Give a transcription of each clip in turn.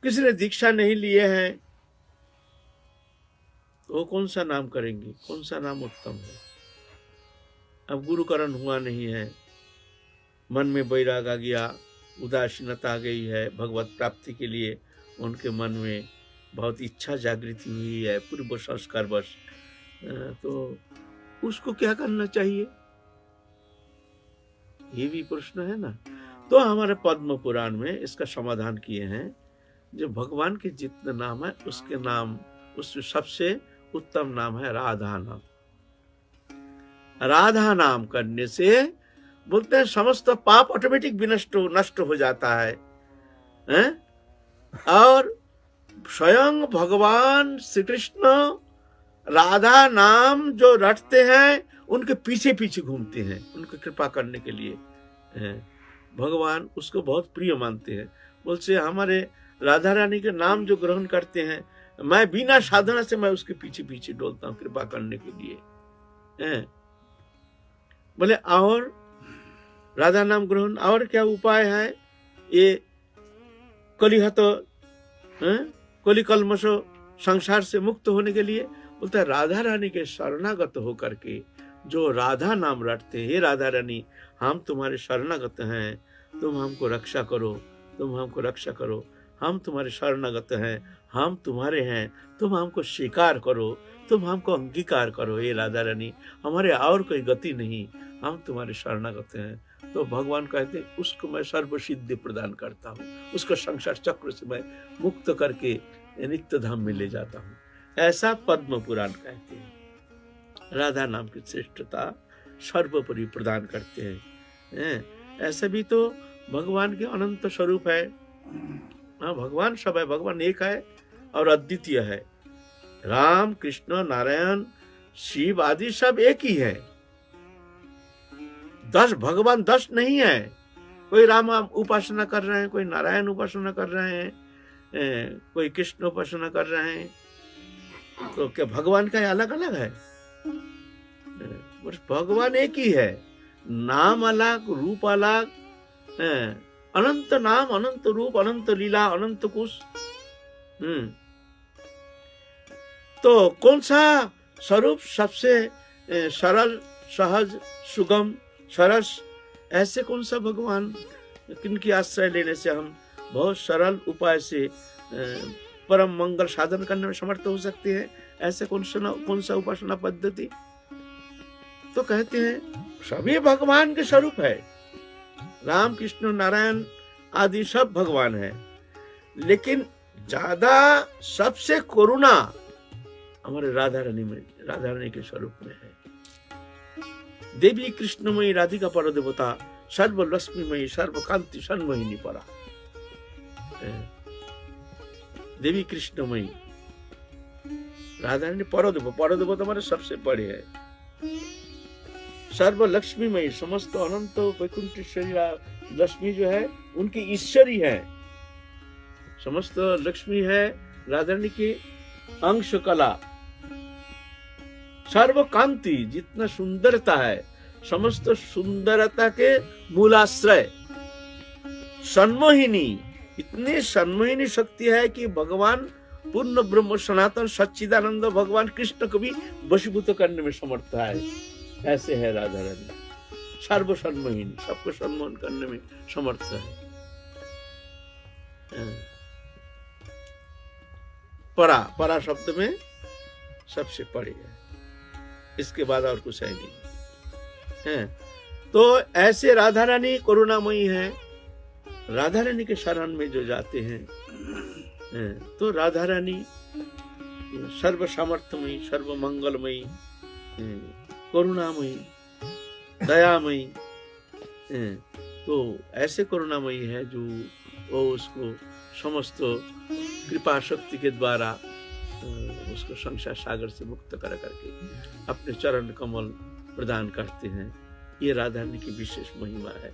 किसी ने दीक्षा नहीं लिए हैं तो वो कौन सा नाम करेंगे, कौन सा नाम उत्तम है। अब गुरुकरण हुआ नहीं है, मन में वैराग आ गया, उदासीनता आ गई है भगवत प्राप्ति के लिए, उनके मन में बहुत इच्छा जागृति हुई है पूर्व संस्कार वश, तो उसको क्या करना चाहिए, ये भी प्रश्न है ना। तो हमारे पद्म पुराण में इसका समाधान किए हैं, जो भगवान के जितने नाम है उसके नाम, उसमें सबसे उत्तम नाम है राधा नाम। राधा नाम करने से बोलते हैं समस्त पाप ऑटोमेटिक नष्ट हो जाता है, हैं? और स्वयं भगवान श्री कृष्ण राधा नाम जो रटते हैं उनके पीछे पीछे घूमते हैं उनकी कृपा करने के लिए, भगवान उसको बहुत प्रिय मानते हैं। बोलते हमारे राधा रानी के नाम जो ग्रहण करते हैं, मैं बिना साधना से मैं उसके पीछे पीछे डोलता हूँ कृपा करने के लिए। बोले और राधा नाम ग्रहण और क्या उपाय है, ये कलिहत कली कलमशो संसार से मुक्त होने के लिए, बोलता है राधा रानी के शरणागत होकर के जो राधा नाम रटते, हे राधा रानी हम तुम्हारे शरणागत हैं, तुम हमको रक्षा करो, तुम हमको रक्षा करो, हम तुम्हारे शरणागत हैं, हम तुम्हारे हैं, तुम हमको स्वीकार करो, तुम हमको अंगीकार करो हे राधा रानी, हमारे और कोई गति नहीं, हम तुम्हारे शरणागत हैं। तो भगवान कहते उसको मैं सर्व सिद्धि प्रदान करता हूँ, उसको संसार चक्र से मैं मुक्त करके नित्य धाम में ले जाता हूँ। ऐसा पद्म पुराण कहते हैं। राधा नाम की श्रेष्ठता सर्वोपरि प्रदान करते हैं। ऐसे भी तो भगवान के अनंत स्वरूप है। हाँ, भगवान सब है, भगवान एक है और अद्वितीय है। राम कृष्ण नारायण शिव आदि सब एक ही है। 10 भगवान 10 नहीं है। कोई राम उपासना कर रहे हैं, कोई नारायण उपासना कर रहे हैं, कोई कृष्ण उपासना कर रहे हैं, तो क्या भगवान का अलग अलग है? भगवान एक ही है, नाम अलग रूप अलग, अनंत नाम अनंत रूप अनंत लीला अनंत कुश। तो कौन सा स्वरूप सबसे सरल सहज सुगम सरस, ऐसे कौन सा भगवान किनकी आश्रय लेने से हम बहुत सरल उपाय से परम मंगल साधन करने में समर्थ हो सकते हैं? ऐसे कौन सा उपासना पद्धति? तो कहते हैं सभी भगवान के स्वरूप है, राम कृष्ण नारायण आदि सब भगवान है, लेकिन ज्यादा सबसे करुणा हमारे राधा रानी के स्वरूप में है। देवी कृष्णमयी राधिका पर देवता सर्व लक्ष्मीमयी सर्व कांति सन्मोहिनी परा। देवी कृष्णमयी राधा रानी पर देवता हमारे सबसे बड़े है। सर्व लक्ष्मीमयी समस्त अनंत वैकुंठेश्वरी लक्ष्मी जो है उनकी ईश्वरी है, समस्त लक्ष्मी है राधा रानी की अंश कला। सर्व कांति जितना सुंदरता है, समस्त सुंदरता के मूलाश्रय। सन्मोहिनी, इतनी सन्मोहिनी शक्ति है कि भगवान पूर्ण ब्रह्म सनातन सच्चिदानंद भगवान कृष्ण को भी वशीभूत करने में समर्थ है। ऐसे है राधा रानी, सर्व सन्मोहिनी, सबको सम्मोहन करने में समर्थ है। परा शब्द में सबसे परे है, इसके बाद और कुछ है नहीं है। तो ऐसे राधा रानी करुणामयी है। राधा रानी के शरण में जो जाते हैं तो राधा रानी सर्व सामर्थ्यमयी सर्व मंगलमयी करुणामयी दयामयी, तो ऐसे करुणामयी है जो वो उसको समस्त कृपा शक्ति के द्वारा उसको संसार सागर से मुक्त कर करके अपने चरण कमल प्रदान करते हैं। ये राधा रानी की विशेष महिमा है।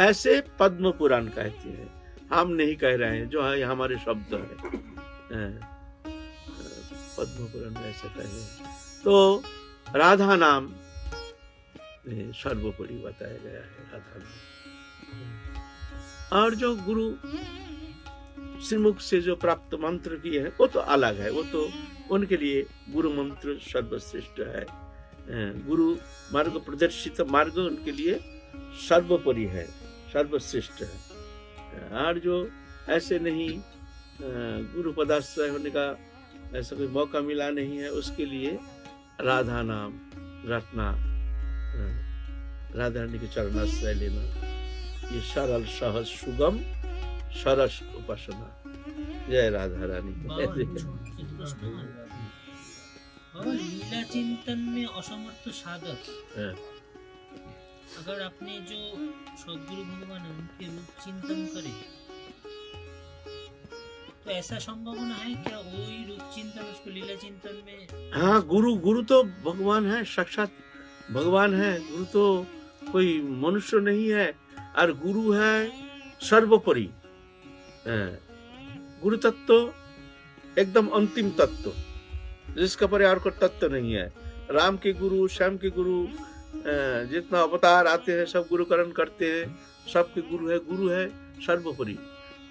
ऐसे पद्म पुराण कहते हैं, हम नहीं कह रहे हैं, जो है हमारे शब्द है। पद्म पुराण में ऐसा कहे तो राधा नाम सर्वोपरि बताया गया है। राधा नाम और जो गुरु श्रीमुख से जो प्राप्त मंत्र की है वो तो अलग है, वो तो उनके लिए गुरु मंत्र सर्वश्रेष्ठ है। गुरु मार्ग प्रदर्शित मार्ग उनके लिए सर्वोपरि है, सर्वश्रेष्ठ है। और जो ऐसे नहीं गुरु पदाश्रय होने का ऐसा कोई मौका मिला नहीं है, उसके लिए राधा नाम रटना, राधा रानी के चरणाश्रय लेना, ये सरल सहज सुगम सरस उपासना। जय राधा रानी। लीला चिंतन में असमर्थ साधक अगर अपने जो सदगुरु भगवान है उनके रूप चिंतन करे तो ऐसा संभावना है क्या वही रूप चिंतन उसको लीला चिंतन में? हाँ, गुरु तो भगवान है, साक्षात भगवान है। गुरु तो कोई मनुष्य नहीं है, और गुरु है सर्वोपरि। गुरु तत्व एकदम अंतिम तत्व, जिसका परे और कोई तत्व नहीं है। राम के गुरु, श्याम के गुरु, जितना अवतार आते हैं सब गुरुकरण करते हैं, सबके गुरु है। गुरु है सर्वोपरि,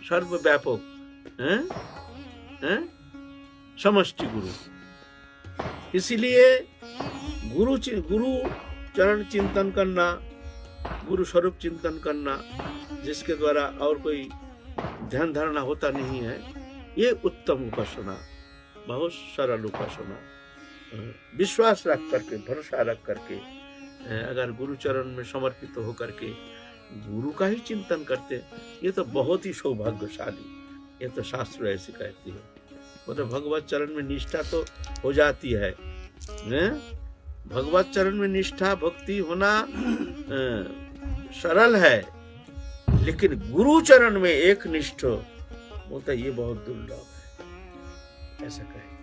सर्वव्यापक, समष्टि गुरु। इसीलिए गुरु चरण चिंतन करना, गुरु स्वरूप चिंतन करना, जिसके द्वारा और कोई ध्यान धारणा होता नहीं है, ये उत्तम उपासना, बहुत सरल उपासना। विश्वास रख करके, भरोसा रख करके, अगर गुरु चरण में समर्पित होकर के गुरु का ही चिंतन करते, ये तो बहुत ही सौभाग्यशाली। ये तो शास्त्र ऐसे कहती है। वो तो भगवत चरण में निष्ठा तो हो जाती है, भगवत चरण में निष्ठा भक्ति होना सरल है, लेकिन गुरु चरण में एक निष्ठ होता, ये बहुत दुर्लभ है, ऐसा कहते हैं।